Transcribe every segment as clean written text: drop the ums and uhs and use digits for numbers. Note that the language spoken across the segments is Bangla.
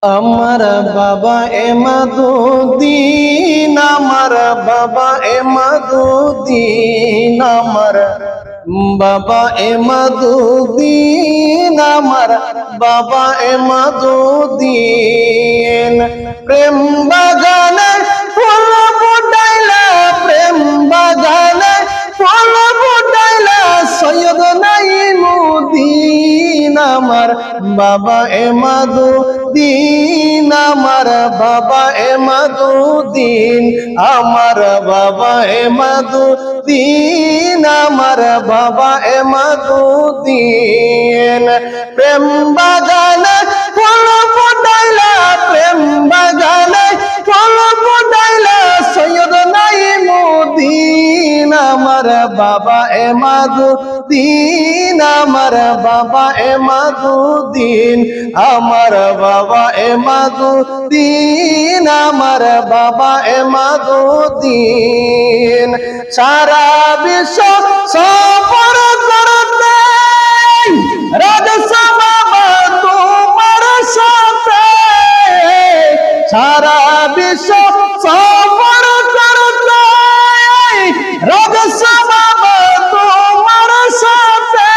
আমার বাবা এমাদুদ্দিন, আমার বাবা এমাদুদ্দিন, আমার বাবা এমাদুদ্দিন, আমার বাবা এমাদুদ্দিন। প্রেম বাগানে ফুল ফুটাইলা, প্রেম বাগানে ফুল ফুটাইলা সৈয়দ নাইমুদ্দিন। আমার বাবা এমাদুদ্দিন, আমার বাবা এমাদুদ্দিন, আমার বাবা এমাদুদ্দিন, আমার বাবা এমাদুদ্দিন। প্রেম বাগানে ফুল ফুটাইলা, প্রেম বাগানে ফুল ফুটাইলা সৈয়দ নাইমুদ্দিন। আমার বাবা এমাদুদ্দিন, আমার বাবা এমাদুদ্দিন, আমার বাবা এমাদুদ্দিন, আমার বাবা এমাদুদ্দিন। সারা বিশ্ব সফর করতে রাজা বাবা তোমার সাথে, সারা বিশ্ব সফর করতে রাজা বাবা তোমার সাথে।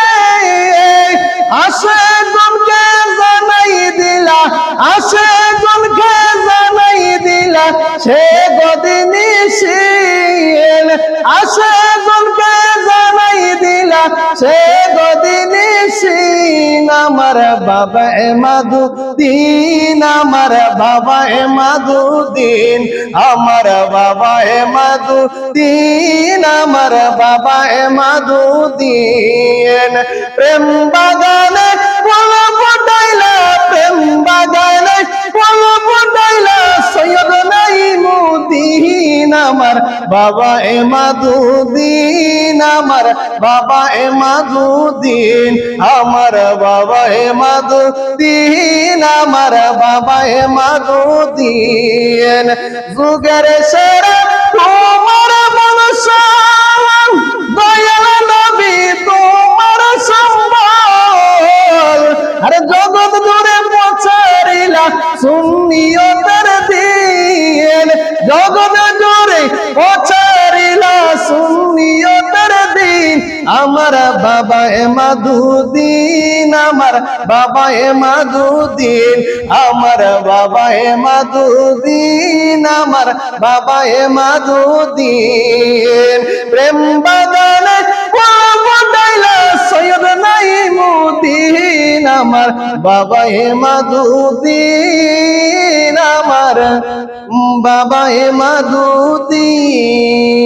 আসে গনকে জানাই দিলা, আসে গনকে জানাই দিলা সে গদিনী শিল। আসে গনকে জানাই দিলা সে গদিনী শিল। আমার বাবা এমাদুদ্দিন, আমার বাবা এমাদুদ্দিন, আমার বাবা এমাদুদ্দিন, আমার বাবা এমাদুদ্দিন। প্রেম বাগানে ফুল ফুটাইলা, প্রেম বাগানে ফুল ফুটাইলা সৈয়দ নাইমুদ্দিন। আমার বাবা এমাদুদ্দিন, আমার বাবা এমাদুদ্দিন, আমার বাবা এমাদুদ্দিন, আমার বাবা এমাদুদ্দিন। যুগের সেরা তোমার বংশ, দয়াল নবী তোমার সম্বল। আরে জগৎ জুড়ে প্রচারিলা সুন্নিয়তের দিন, জগৎ জুড়ে প্রচারিলা সুন্নিয়তের দিন। আমার বাবা এমাদুদ্দিন, আমার বাবা এমাদুদ্দিন, আমার বাবা এমাদুদ্দিন, আমার বাবা এমাদুদ্দিন। প্রেম বাগানে ফুটাইলা সৈয়দ নাইমুদ্দিন। আমার বাবা এমাদুদ্দিন, আমার বাবা এমাদুদ্দিন।